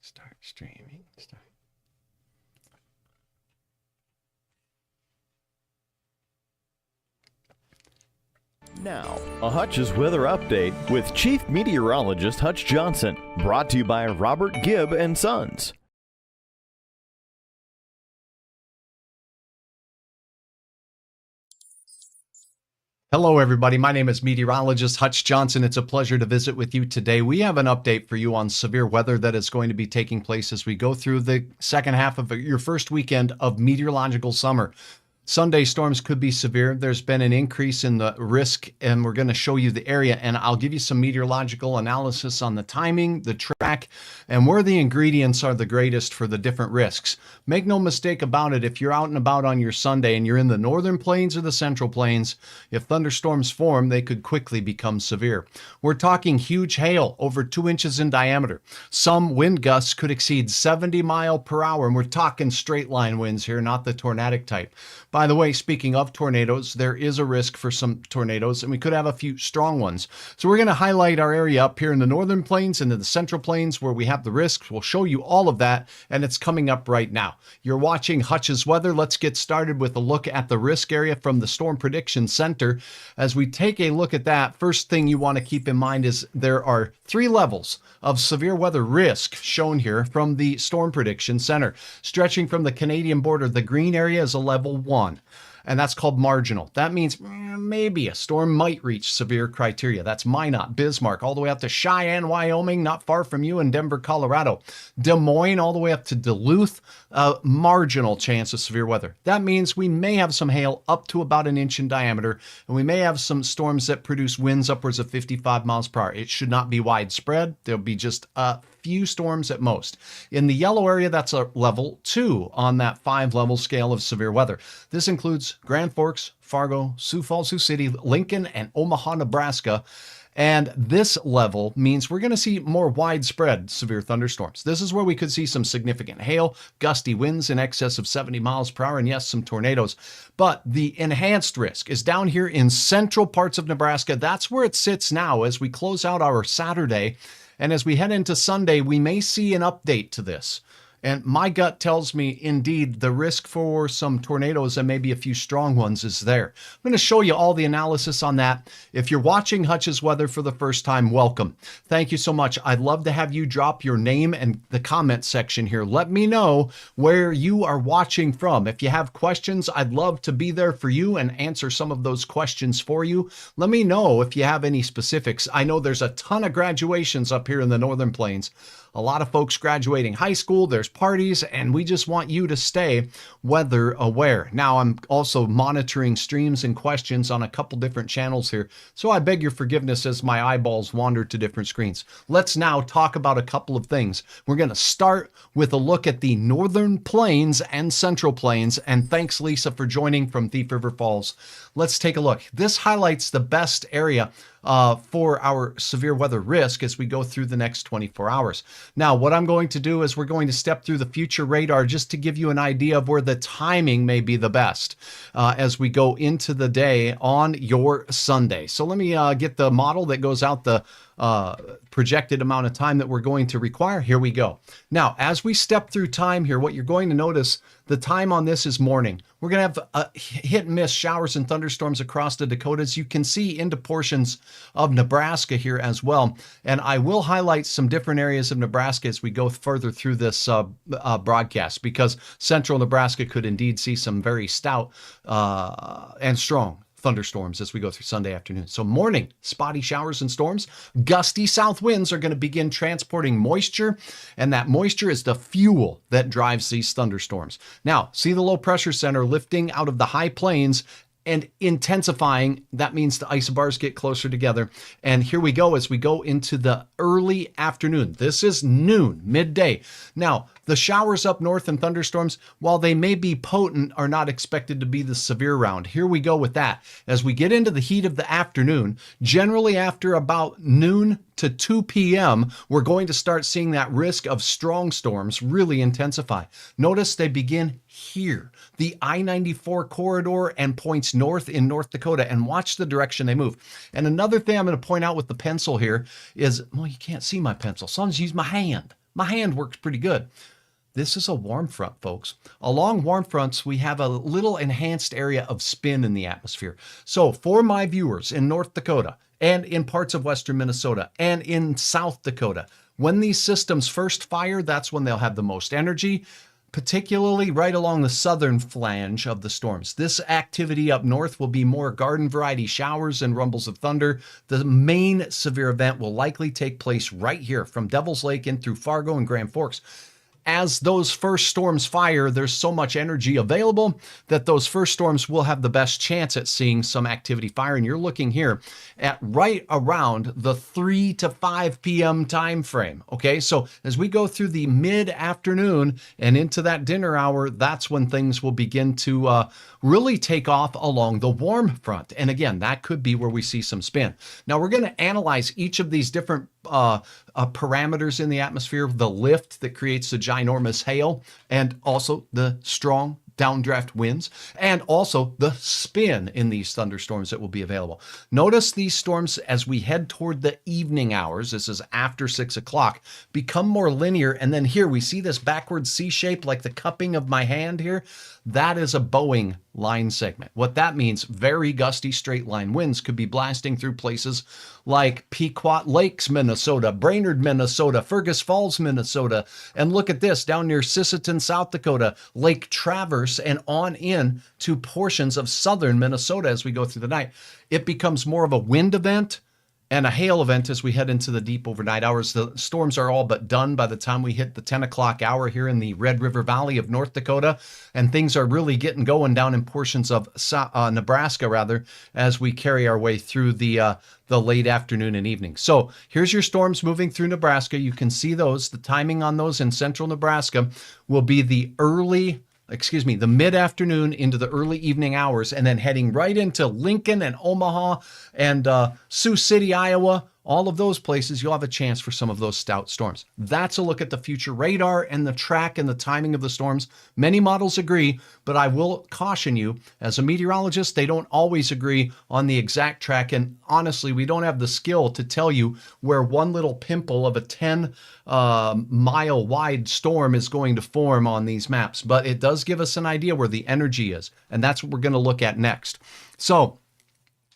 Start streaming. Start. Now, a Hutch's weather update with Chief Meteorologist Hutch Johnson, brought to you by Robert Gibb and Sons. Hello, everybody. My name is meteorologist Hutch Johnson. It's a pleasure to visit with you today. We have an update for you on severe weather that is going to be taking place as we go through the second half of your first weekend of meteorological summer. Sunday storms could be severe. There's been an increase in the risk, and we're going to show you the area, and I'll give you some meteorological analysis on the timing, the track, and where the ingredients are the greatest for the different risks. Make no mistake about it, if you're out and about on your Sunday and you're in the northern plains or the central plains, if thunderstorms form, they could quickly become severe. We're talking huge hail, over 2 inches in diameter. Some wind gusts could exceed 70 miles per hour, and we're talking straight line winds here, not the tornadic type. By the way, speaking of tornadoes, there is a risk for some tornadoes, and we could have a few strong ones. So we're going to highlight our area up here in the northern plains and in the central plains where we have the risks. We'll show you all of that, and it's coming up right now. You're watching Hutch's Weather. Let's get started with a look at the risk area from the Storm Prediction Center. As we take a look at that, first thing you want to keep in mind is there are 3 levels of severe weather risk shown here from the Storm Prediction Center. Stretching from the Canadian border, the green area is a level 1. And that's called marginal. That means maybe a storm might reach severe criteria. That's Minot, Bismarck, all the way up to Cheyenne, Wyoming, not far from you, in Denver, Colorado. Des Moines, all the way up to Duluth, marginal chance of severe weather. That means we may have some hail up to about 1 inch in diameter, and we may have some storms that produce winds upwards of 55 miles per hour. It should not be widespread. There'll be just a few storms at most. In the yellow area, that's a level 2 on that 5-level scale of severe weather. This includes Grand Forks, Fargo, Sioux Falls, Sioux City, Lincoln, and Omaha, Nebraska. And this level means we're going to see more widespread severe thunderstorms. This is where we could see some significant hail, gusty winds in excess of 70 miles per hour, and yes, some tornadoes. But the enhanced risk is down here in central parts of Nebraska. That's where it sits now as we close out our Saturday. And as we head into Sunday, we may see an update to this. And my gut tells me, indeed, the risk for some tornadoes and maybe a few strong ones is there. I'm going to show you all the analysis on that. If you're watching Hutch's Weather for the first time, welcome. Thank you so much. I'd love to have you drop your name in the comment section here. Let me know where you are watching from. If you have questions, I'd love to be there for you and answer some of those questions for you. Let me know if you have any specifics. I know there's a ton of graduations up here in the Northern Plains. A lot of folks graduating high school, there's parties, and we just want you to stay weather aware. Now, I'm also monitoring streams and questions on a couple different channels here, so I beg your forgiveness as my eyeballs wander to different screens. Let's now talk about a couple of things. We're going to start with a look at the Northern Plains and Central Plains, and thanks, Lisa, for joining from Thief River Falls. Let's take a look. This highlights the best area for our severe weather risk as we go through the next 24 hours. Now, what I'm going to do is we're going to step through the future radar just to give you an idea of where the timing may be the best as we go into the day on your Sunday. So let me get the model that goes out the projected amount of time that we're going to require. Here we go. Now, as we step through time here, what you're going to notice, the time on this is morning. We're going to have hit and miss showers and thunderstorms across the Dakotas. You can see into portions of Nebraska here as well. And I will highlight some different areas of Nebraska as we go further through this broadcast, because central Nebraska could indeed see some very stout and strong thunderstorms as we go through Sunday afternoon. So morning, spotty showers and storms. Gusty south winds are going to begin transporting moisture, and that moisture is the fuel that drives these thunderstorms. Now, see the low pressure center lifting out of the high plains and intensifying. That means the isobars get closer together. And here we go as we go into the early afternoon. This is noon, midday. Now, the showers up north and thunderstorms, while they may be potent, are not expected to be the severe round. Here we go with that. As we get into the heat of the afternoon, generally after about noon to 2 p.m., we're going to start seeing that risk of strong storms really intensify. Notice they begin here, the I-94 corridor, and points north in North Dakota, and watch the direction they move. And another thing I'm going to point out with the pencil here is, well, you can't see my pencil, so I'm just use my hand. my hand works pretty good. This is a warm front, folks. Along warm fronts, we have a little enhanced area of spin in the atmosphere. So for my viewers in North Dakota and in parts of western Minnesota and in South Dakota, when these systems first fire, that's when they'll have the most energy, particularly right along the southern flange of the storms. This activity up north will be more garden variety showers and rumbles of thunder. The main severe event will likely take place right here from Devil's Lake in through Fargo and Grand Forks. As those first storms fire, there's so much energy available that those first storms will have the best chance at seeing some activity fire. And you're looking here at right around the 3 to 5 p.m. time frame. Okay, so as we go through the mid-afternoon and into that dinner hour, that's when things will begin to really take off along the warm front. And again, that could be where we see some spin. Now, we're going to analyze each of these different parameters in the atmosphere, the lift that creates the ginormous hail, and also the strong downdraft winds, and also the spin in these thunderstorms that will be available. Notice these storms as we head toward the evening hours, this is after 6 o'clock, become more linear. And then here we see this backward C shape like the cupping of my hand here. That is a bowing line segment. What that means, very gusty straight line winds could be blasting through places like Pequot Lakes, Minnesota, Brainerd, Minnesota, Fergus Falls, Minnesota. And look at this down near Sisseton, South Dakota, Lake Traverse, and on in to portions of southern Minnesota as we go through the night. It becomes more of a wind event and a hail event as we head into the deep overnight hours. The storms are all but done by the time we hit the 10 o'clock hour here in the Red River Valley of North Dakota. And things are really getting going down in portions of Nebraska, rather, as we carry our way through the late afternoon and evening. So here's your storms moving through Nebraska. You can see those. The timing on those in central Nebraska will be the mid-afternoon into the early evening hours, and then heading right into Lincoln and Omaha and Sioux City, Iowa. All of those places, you'll have a chance for some of those stout storms. That's a look at the future radar and the track and the timing of the storms. Many models agree, but I will caution you, as a meteorologist, they don't always agree on the exact track. And honestly, we don't have the skill to tell you where one little pimple of a 10-mile wide storm is going to form on these maps. But it does give us an idea where the energy is. And that's what we're going to look at next. So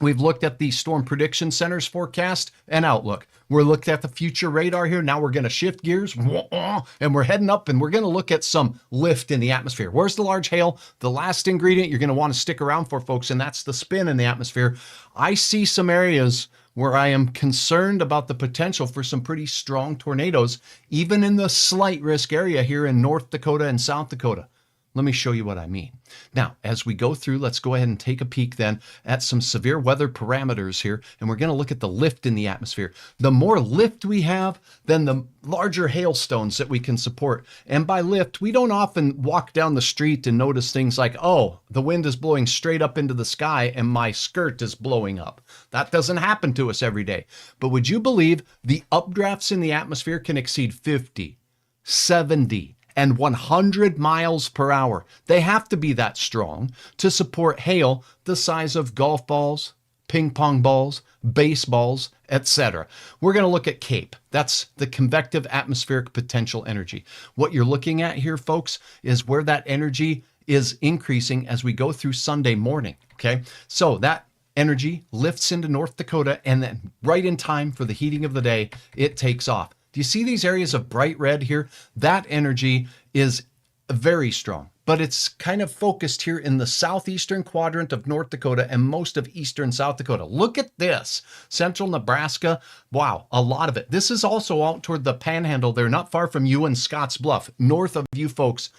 we've looked at the Storm Prediction Center's forecast and outlook. We're looked at the future radar here. Now we're going to shift gears and we're heading up and we're going to look at some lift in the atmosphere. Where's the large hail? The last ingredient you're going to want to stick around for, folks, and that's the spin in the atmosphere. I see some areas where I am concerned about the potential for some pretty strong tornadoes, even in the slight risk area here in North Dakota and South Dakota. Let me show you what I mean. Now, as we go through, let's go ahead and take a peek then at some severe weather parameters here, and we're going to look at the lift in the atmosphere. The more lift we have, then the larger hailstones that we can support. And by lift, we don't often walk down the street and notice things like, oh, the wind is blowing straight up into the sky and my skirt is blowing up. That doesn't happen to us every day. But would you believe the updrafts in the atmosphere can exceed 50, 70, and 100 miles per hour? They have to be that strong to support hail the size of golf balls, ping pong balls, baseballs, etc. We're going to look at CAPE. That's the convective atmospheric potential energy. What you're looking at here, folks, is where that energy is increasing as we go through Sunday morning. Okay, so that energy lifts into North Dakota, and then right in time for the heating of the day, it takes off. Do you see these areas of bright red here? That energy is very strong, but it's kind of focused here in the southeastern quadrant of North Dakota and most of eastern South Dakota. Look at this. Central Nebraska. Wow, a lot of it. This is also out toward the Panhandle there, not far from you in Scotts Bluff, north of you folks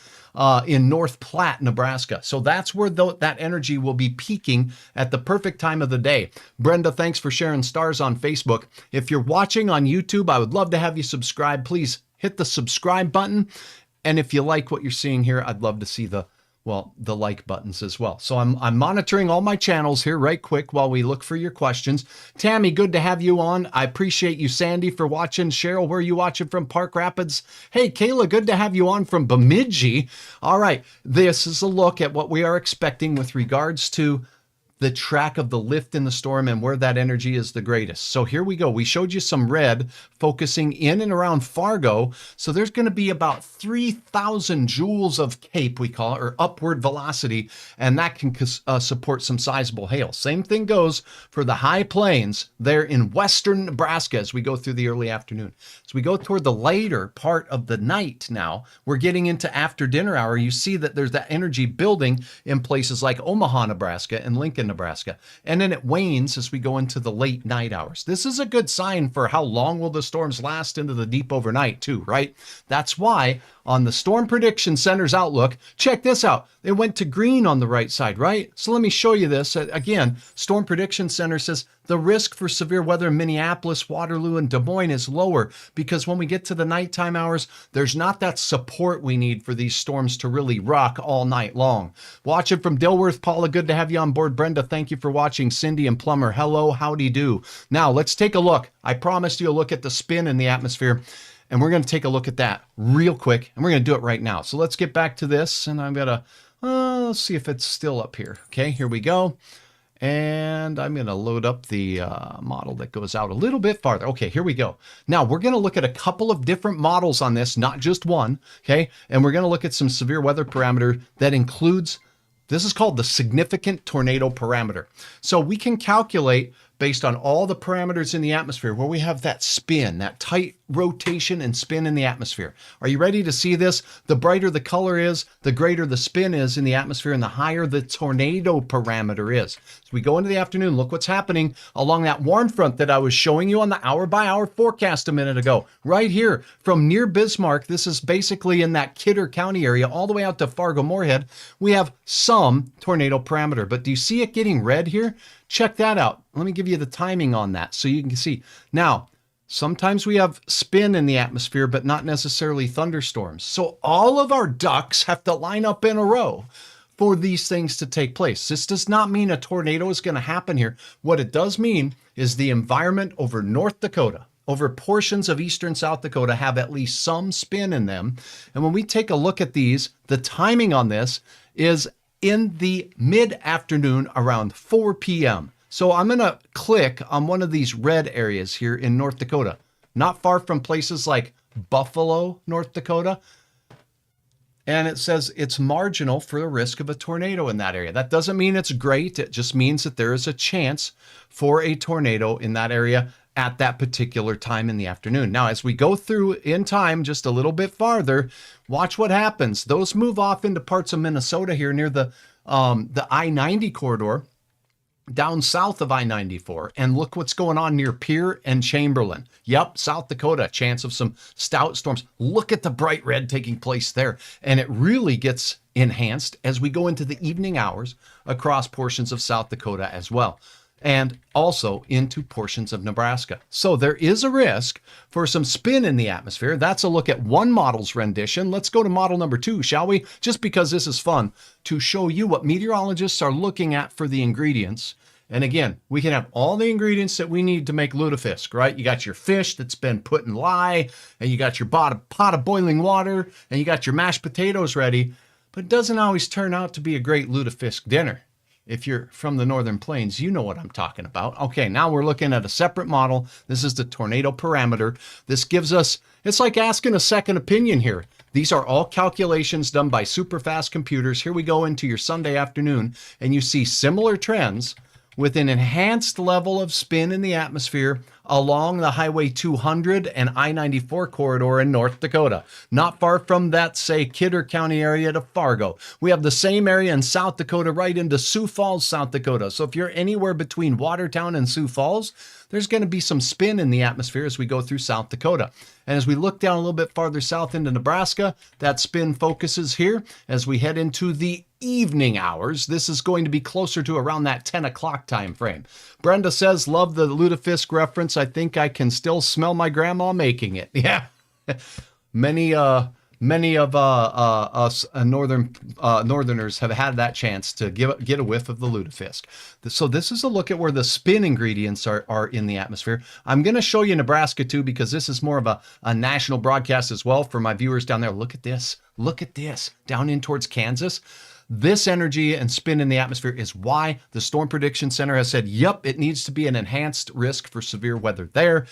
in North Platte, Nebraska. So that's where that energy will be peaking at the perfect time of the day. Brenda, thanks for sharing stars on Facebook. If you're watching on YouTube, I would love to have you subscribe. Please hit the subscribe button. And if you like what you're seeing here, I'd love to see the like buttons as well. So I'm monitoring all my channels here right quick while we look for your questions. Tammy, good to have you on. I appreciate you. Sandy, for watching. Cheryl, where are you watching from? Park Rapids. Hey, Kayla, good to have you on from Bemidji. All right, this is a look at what we are expecting with regards to the track of the lift in the storm and where that energy is the greatest. So here we go. We showed you some red focusing in and around Fargo. So there's going to be about 3,000 joules of CAPE, we call it, or upward velocity, and that can support some sizable hail. Same thing goes for the high plains there in western Nebraska as we go through the early afternoon. As we go toward the later part of the night now, we're getting into after dinner hour. You see that there's that energy building in places like Omaha, Nebraska and Lincoln, Nebraska. And then it wanes as we go into the late night hours. This is a good sign for how long will the storms last into the deep overnight too, right? That's why on the Storm Prediction Center's outlook, check this out. It went to green on the right side, right? So let me show you this. Again, Storm Prediction Center says the risk for severe weather in Minneapolis, Waterloo, and Des Moines is lower because when we get to the nighttime hours, there's not that support we need for these storms to really rock all night long. Watching from Dilworth, Paula, good to have you on board. Brenda, thank you for watching. Cindy and Plummer, hello, howdy do. Now let's take a look. I promised you a look at the spin in the atmosphere. And we're going to take a look at that real quick. And we're going to do it right now. So let's get back to this. And I'm going to, let's see if it's still up here. Okay, here we go. And I'm going to load up the model that goes out a little bit farther. Okay, here we go. Now we're going to look at a couple of different models on this, not just one. Okay, and we're going to look at some severe weather parameter that includes, this is called the significant tornado parameter. So we can calculate based on all the parameters in the atmosphere where we have that spin, that tight rotation and spin in the atmosphere. Are you ready to see this? The brighter the color is, the greater the spin is in the atmosphere and the higher the tornado parameter is. As we go into the afternoon, look what's happening along that warm front that I was showing you on the hour-by-hour forecast a minute ago. Right here from near Bismarck, this is basically in that Kidder County area all the way out to Fargo-Moorhead, we have some tornado parameter. But do you see it getting red here? Check that out. Let me give you the timing on that so you can see. Now, sometimes we have spin in the atmosphere, but not necessarily thunderstorms. So all of our ducks have to line up in a row for these things to take place. This does not mean a tornado is going to happen here. What it does mean is the environment over North Dakota, over portions of eastern South Dakota have at least some spin in them. And when we take a look at these, the timing on this is in the mid-afternoon around 4 p.m. So I'm going to click on one of these red areas here in North Dakota, not far from places like Buffalo, North Dakota. And it says it's marginal for the risk of a tornado in that area. That doesn't mean it's great. It just means that there is a chance for a tornado in that area at that particular time in the afternoon. Now, as we go through in time just a little bit farther, watch what happens. Those move off into parts of Minnesota here near the I-90 corridor, down south of I-94. And look what's going on near Pierre and Chamberlain. Yep, South Dakota, chance of some stout storms. Look at the bright red taking place there. And it really gets enhanced as we go into the evening hours across portions of South Dakota as well, and also into portions of Nebraska. So there is a risk for some spin in the atmosphere. That's a look at one model's rendition. Let's go to model number 2, shall we? Just because this is fun to show you what meteorologists are looking at for the ingredients. And again, we can have all the ingredients that we need to make lutefisk, right? You got your fish that's been put in lye, and you got your pot of boiling water, and you got your mashed potatoes ready, but it doesn't always turn out to be a great lutefisk dinner. If you're from the Northern Plains, you know what I'm talking about. Okay, now we're looking at a separate model. This is the tornado parameter. This gives us, it's like asking a second opinion here. These are all calculations done by super fast computers. Here we go into your Sunday afternoon, and you see similar trends with an enhanced level of spin in the atmosphere along the Highway 200 and I-94 corridor in North Dakota. Not far from that, say, Kidder County area to Fargo. We have the same area in South Dakota right into Sioux Falls, South Dakota. So if you're anywhere between Watertown and Sioux Falls, there's going to be some spin in the atmosphere as we go through South Dakota. And as we look down a little bit farther south into Nebraska, that spin focuses here as we head into the evening hours. This is going to be closer to around that 10 o'clock time frame. Brenda says, love the lutefisk reference. I think I can still smell my grandma making it. Yeah. Many of us northerners have had that chance to get a whiff of the lutefisk. So this is a look at where the spin ingredients are in the atmosphere. I'm going to show you Nebraska too, because this is more of a national broadcast as well for my viewers down there. Look at this. Look at this down in towards Kansas. This energy and spin in the atmosphere is why the Storm Prediction Center has said, yep, it needs to be an enhanced risk for severe weather there,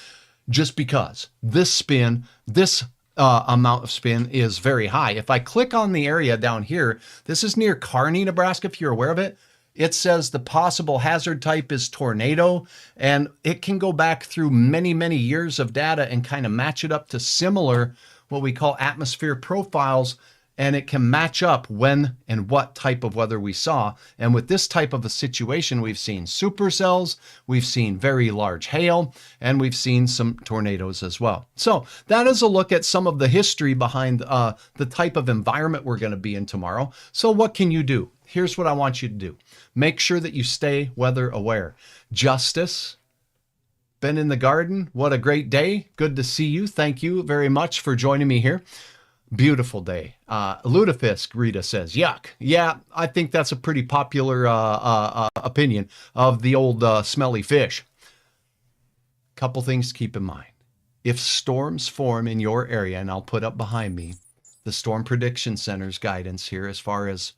just because this spin, this amount of spin is very high. If I click on the area down here, this is near Kearney, Nebraska, if you're aware of it. It says the possible hazard type is tornado, and it can go back through many, many years of data and kind of match it up to similar, what we call atmosphere profiles, and it can match up when and what type of weather we saw. And with this type of a situation, we've seen supercells, we've seen very large hail, and we've seen some tornadoes as well. So that is a look at some of the history behind the type of environment we're going to be in tomorrow. So what can you do? Here's what I want you to do. Make sure that you stay weather aware. Justice, been in the garden. What a great day. Good to see you. Thank you very much for joining me here. Beautiful day. Lutefisk, Rita says, yuck. Yeah, I think that's a pretty popular opinion of the old smelly fish. Couple things to keep in mind. If storms form in your area, and I'll put up behind me the Storm Prediction Center's guidance here as far as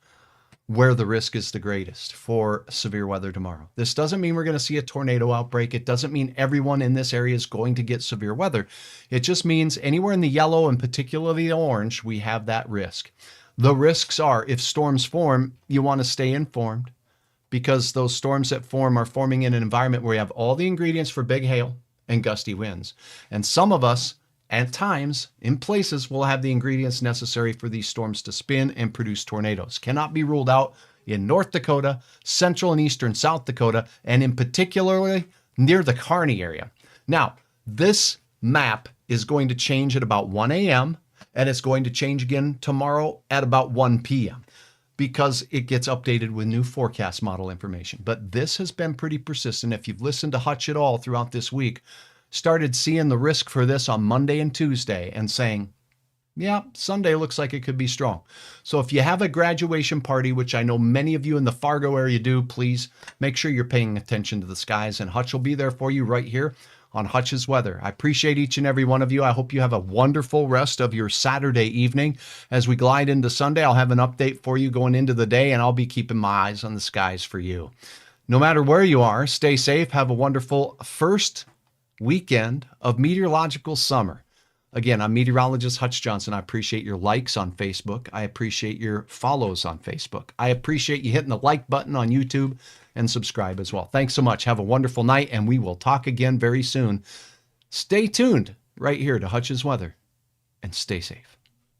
where the risk is the greatest for severe weather tomorrow. This doesn't mean we're going to see a tornado outbreak. It doesn't mean everyone in this area is going to get severe weather. It just means anywhere in the yellow and particularly the orange, we have that risk. The risks are, if storms form, you want to stay informed, because those storms that form are forming in an environment where you have all the ingredients for big hail and gusty winds. And some of us, at times, in places, will have the ingredients necessary for these storms to spin and produce tornadoes. Cannot be ruled out in North Dakota, central and eastern South Dakota, and in particularly near the Kearney area. Now, this map is going to change at about 1 a.m., and it's going to change again tomorrow at about 1 p.m. because it gets updated with new forecast model information. But this has been pretty persistent. If you've listened to Hutch at all throughout this week, started seeing the risk for this on Monday and Tuesday and saying, yeah, Sunday looks like it could be strong. So if you have a graduation party, which I know many of you in the Fargo area do, please make sure you're paying attention to the skies, and Hutch will be there for you right here on Hutch's Weather. I appreciate each and every one of you. I hope you have a wonderful rest of your Saturday evening. As we glide into Sunday, I'll have an update for you going into the day, and I'll be keeping my eyes on the skies for you. No matter where you are, stay safe. Have a wonderful first weekend of meteorological summer. Again, I'm meteorologist Hutch Johnson. I appreciate your likes on Facebook. I appreciate your follows on Facebook. I appreciate you hitting the like button on YouTube and subscribe as well. Thanks so much. Have a wonderful night, and we will talk again very soon. Stay tuned right here to Hutch's Weather, and stay safe.